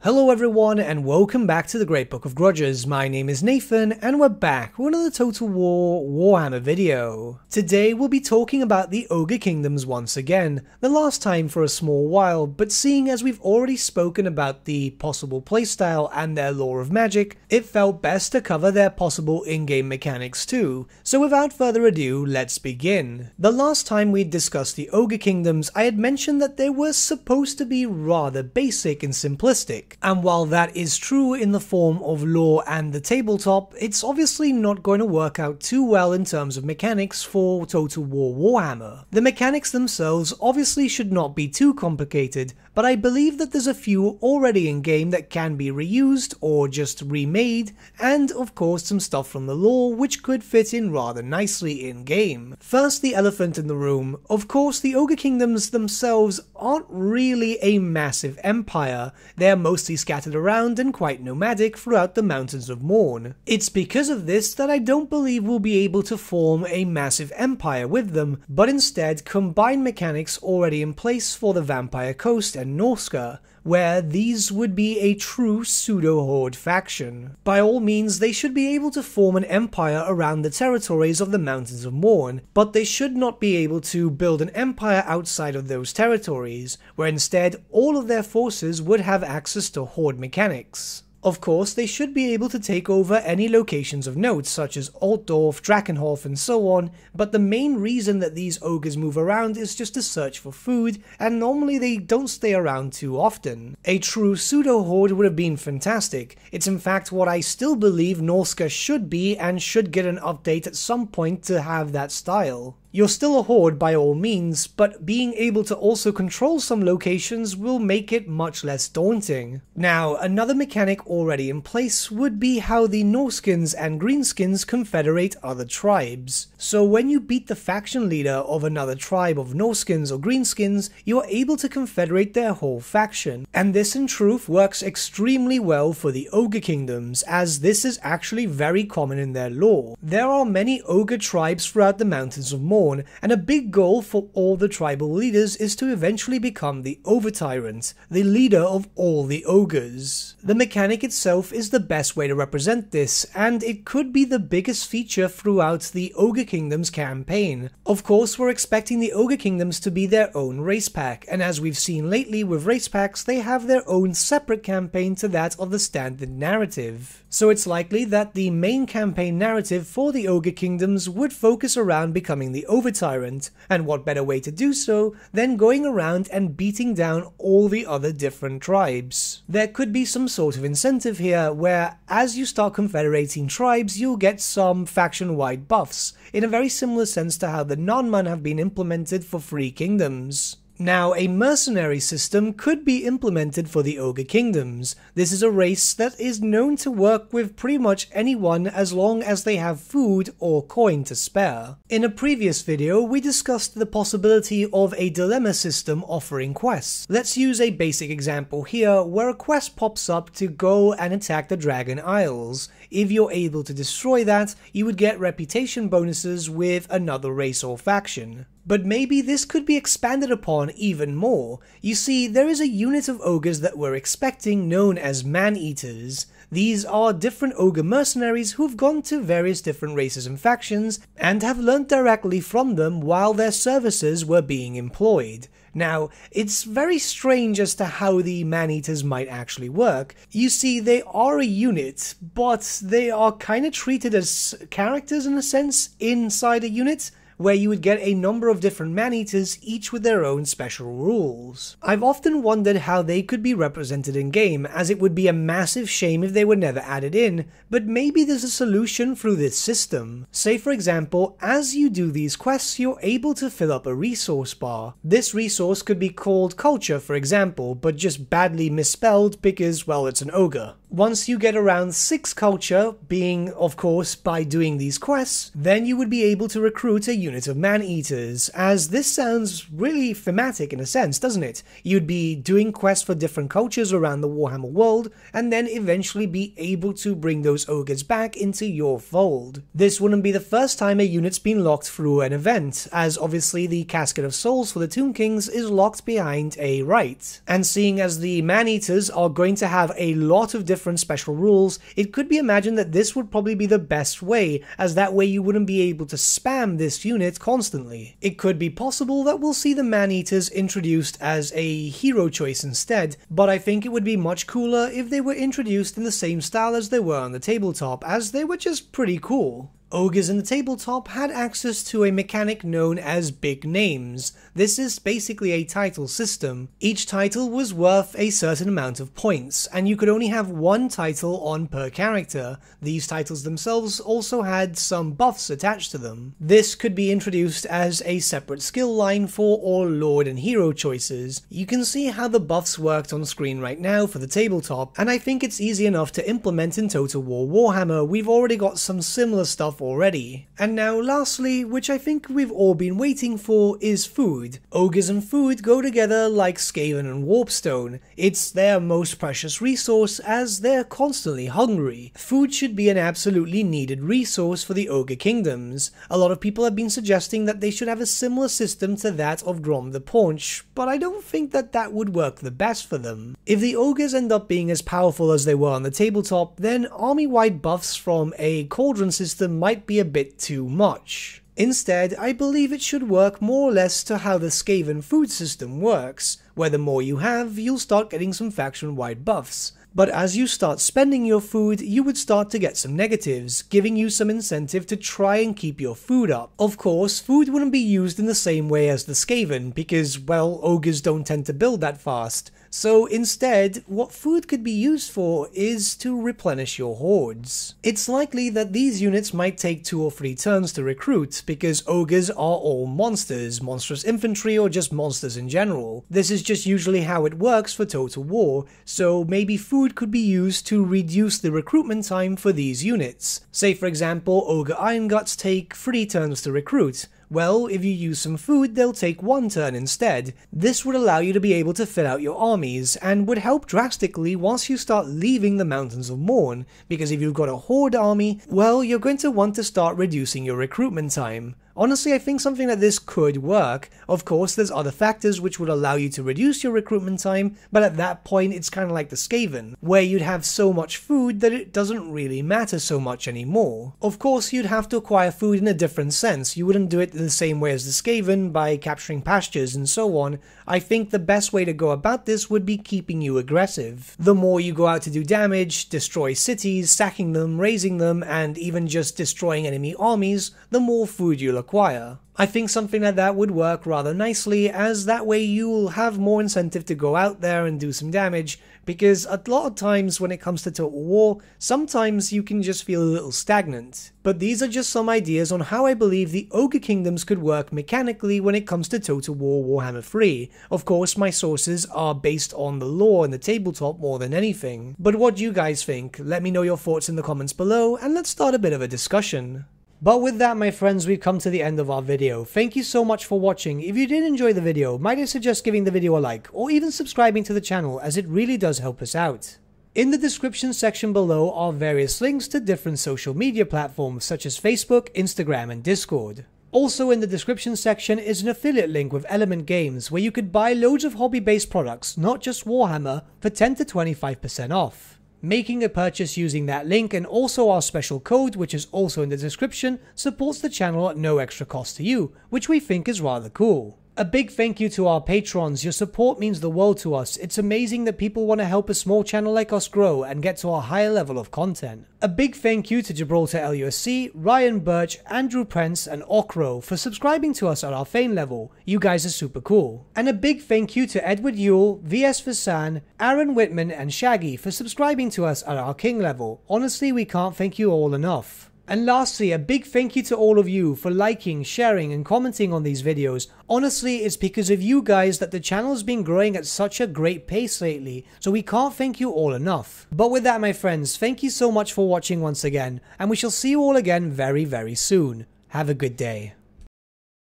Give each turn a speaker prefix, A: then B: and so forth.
A: Hello everyone and welcome back to the Great Book of Grudges. My name is Nathan and we're back with another Total War Warhammer video. Today we'll be talking about the Ogre Kingdoms once again, the last time for a small while, but seeing as we've already spoken about the possible playstyle and their lore of magic, it felt best to cover their possible in-game mechanics too. So without further ado, let's begin. The last time we discussed the Ogre Kingdoms, I had mentioned that they were supposed to be rather basic and simplistic. And while that is true in the form of lore and the tabletop, it's obviously not going to work out too well in terms of mechanics for Total War Warhammer. The mechanics themselves obviously should not be too complicated, but I believe that there's a few already in game that can be reused or just remade, and of course some stuff from the lore which could fit in rather nicely in game. First, the elephant in the room. Of course, the Ogre Kingdoms themselves aren't really a massive empire. They're mostly scattered around and quite nomadic throughout the Mountains of Morn. It's because of this that I don't believe we'll be able to form a massive empire with them, but instead combine mechanics already in place for the Vampire Coast and Norsca, where these would be a true pseudo-horde faction. By all means, they should be able to form an empire around the territories of the Mountains of Morn, but they should not be able to build an empire outside of those territories, where instead all of their forces would have access to horde mechanics. Of course, they should be able to take over any locations of note, such as Altdorf, Drakenhof, and so on, but the main reason that these ogres move around is just to search for food, and normally they don't stay around too often. A true pseudo-horde would have been fantastic. It's in fact what I still believe Norsca should be, and should get an update at some point to have that style. You're still a horde by all means, but being able to also control some locations will make it much less daunting. Now, another mechanic already in place would be how the Norskins and Greenskins confederate other tribes. So when you beat the faction leader of another tribe of Norskins or Greenskins, you are able to confederate their whole faction. And this in truth works extremely well for the Ogre Kingdoms, as this is actually very common in their lore. There are many ogre tribes throughout the Mountains of Morn, and a big goal for all the tribal leaders is to eventually become the Over-Tyrant, the leader of all the ogres. The mechanic itself is the best way to represent this, and it could be the biggest feature throughout the Ogre Kingdoms campaign. Of course, we're expecting the Ogre Kingdoms to be their own race pack, and as we've seen lately with race packs, they have their own separate campaign to that of the standard narrative. So it's likely that the main campaign narrative for the Ogre Kingdoms would focus around becoming the Over-Tyrant, and what better way to do so than going around and beating down all the other different tribes. There could be some sort of incentive here where as you start confederating tribes you'll get some faction-wide buffs, in a very similar sense to how the non-man have been implemented for Free Kingdoms. Now, a mercenary system could be implemented for the Ogre Kingdoms. This is a race that is known to work with pretty much anyone as long as they have food or coin to spare. In a previous video, we discussed the possibility of a dilemma system offering quests. Let's use a basic example here where a quest pops up to go and attack the Dragon Isles. If you're able to destroy that, you would get reputation bonuses with another race or faction. But maybe this could be expanded upon even more. You see, there is a unit of ogres that we're expecting known as Man-Eaters. These are different ogre mercenaries who've gone to various different races and factions and have learnt directly from them while their services were being employed. Now, it's very strange as to how the Man-Eaters might actually work. You see, they are a unit, but they are kind of treated as characters in a sense inside a unit, where you would get a number of different man-eaters, each with their own special rules. I've often wondered how they could be represented in game, as it would be a massive shame if they were never added in, but maybe there's a solution through this system. Say for example, as you do these quests, you're able to fill up a resource bar. This resource could be called culture for example, but just badly misspelled because, well, it's an ogre. Once you get around 6 culture, being of course by doing these quests, then you would be able to recruit a unit of man-eaters, as this sounds really thematic in a sense, doesn't it? You'd be doing quests for different cultures around the Warhammer world, and then eventually be able to bring those ogres back into your fold. This wouldn't be the first time a unit's been locked through an event, as obviously the Casket of Souls for the Tomb Kings is locked behind a rite. And seeing as the man-eaters are going to have a lot of different special rules, it could be imagined that this would probably be the best way, as that way you wouldn't be able to spam this unit constantly. It could be possible that we'll see the man-eaters introduced as a hero choice instead, but I think it would be much cooler if they were introduced in the same style as they were on the tabletop, as they were just pretty cool. Ogres in the tabletop had access to a mechanic known as big names. This is basically a title system. Each title was worth a certain amount of points, and you could only have one title on per character. These titles themselves also had some buffs attached to them. This could be introduced as a separate skill line for all lord and hero choices. You can see how the buffs worked on screen right now for the tabletop, and I think it's easy enough to implement in Total War Warhammer. We've already got some similar stuff already. And now lastly, which I think we've all been waiting for, is food. Ogres and food go together like Skaven and Warpstone. It's their most precious resource, as they're constantly hungry. Food should be an absolutely needed resource for the Ogre Kingdoms. A lot of people have been suggesting that they should have a similar system to that of Grom the Paunch, but I don't think that that would work the best for them. If the Ogres end up being as powerful as they were on the tabletop, then army-wide buffs from a cauldron system might be a bit too much. Instead, I believe it should work more or less to how the Skaven food system works, where the more you have, you'll start getting some faction-wide buffs. But as you start spending your food, you would start to get some negatives, giving you some incentive to try and keep your food up. Of course, food wouldn't be used in the same way as the Skaven, because, well, ogres don't tend to build that fast. So instead, what food could be used for is to replenish your hordes. It's likely that these units might take 2 or 3 turns to recruit, because ogres are all monsters, monstrous infantry, or just monsters in general. This is just usually how it works for Total War, so maybe food could be used to reduce the recruitment time for these units. Say for example, Ogre Iron Guts take 3 turns to recruit. Well, if you use some food, they'll take 1 turn instead. This would allow you to be able to fill out your armies, and would help drastically once you start leaving the Mountains of Morn, because if you've got a Horde army, well, you're going to want to start reducing your recruitment time. Honestly, I think something like this could work. Of course, there's other factors which would allow you to reduce your recruitment time, but at that point it's kind of like the Skaven, where you'd have so much food that it doesn't really matter so much anymore. Of course, you'd have to acquire food in a different sense. You wouldn't do it the same way as the Skaven, by capturing pastures and so on. I think the best way to go about this would be keeping you aggressive. The more you go out to do damage, destroy cities, sacking them, razing them, and even just destroying enemy armies, the more food you'll acquire. I think something like that would work rather nicely, as that way you'll have more incentive to go out there and do some damage, because a lot of times when it comes to Total War, sometimes you can just feel a little stagnant. But these are just some ideas on how I believe the Ogre Kingdoms could work mechanically when it comes to Total War Warhammer 3. Of course, my sources are based on the lore and the tabletop more than anything. But what do you guys think? Let me know your thoughts in the comments below, and let's start a bit of a discussion. But with that, my friends, we've come to the end of our video. Thank you so much for watching. If you did enjoy the video, might I suggest giving the video a like, or even subscribing to the channel, as it really does help us out. In the description section below are various links to different social media platforms such as Facebook, Instagram, and Discord. Also in the description section is an affiliate link with Element Games, where you could buy loads of hobby-based products, not just Warhammer, for 10 to 25% off. Making a purchase using that link and also our special code, which is also in the description, supports the channel at no extra cost to you, which we think is rather cool. A big thank you to our patrons. Your support means the world to us. It's amazing that people want to help a small channel like us grow and get to a higher level of content. A big thank you to Gibraltar LUSC, Ryan Bertsche, Andrew Prince, and Ogre for subscribing to us at our Fane level. You guys are super cool. And a big thank you to Edward Yule, VS Vasan, Aaron Whitman, and Shaggy for subscribing to us at our King level. Honestly, we can't thank you all enough. And lastly, a big thank you to all of you for liking, sharing and commenting on these videos. Honestly, it's because of you guys that the channel's been growing at such a great pace lately, so we can't thank you all enough. But with that, my friends, thank you so much for watching once again, and we shall see you all again very, very soon. Have a good day.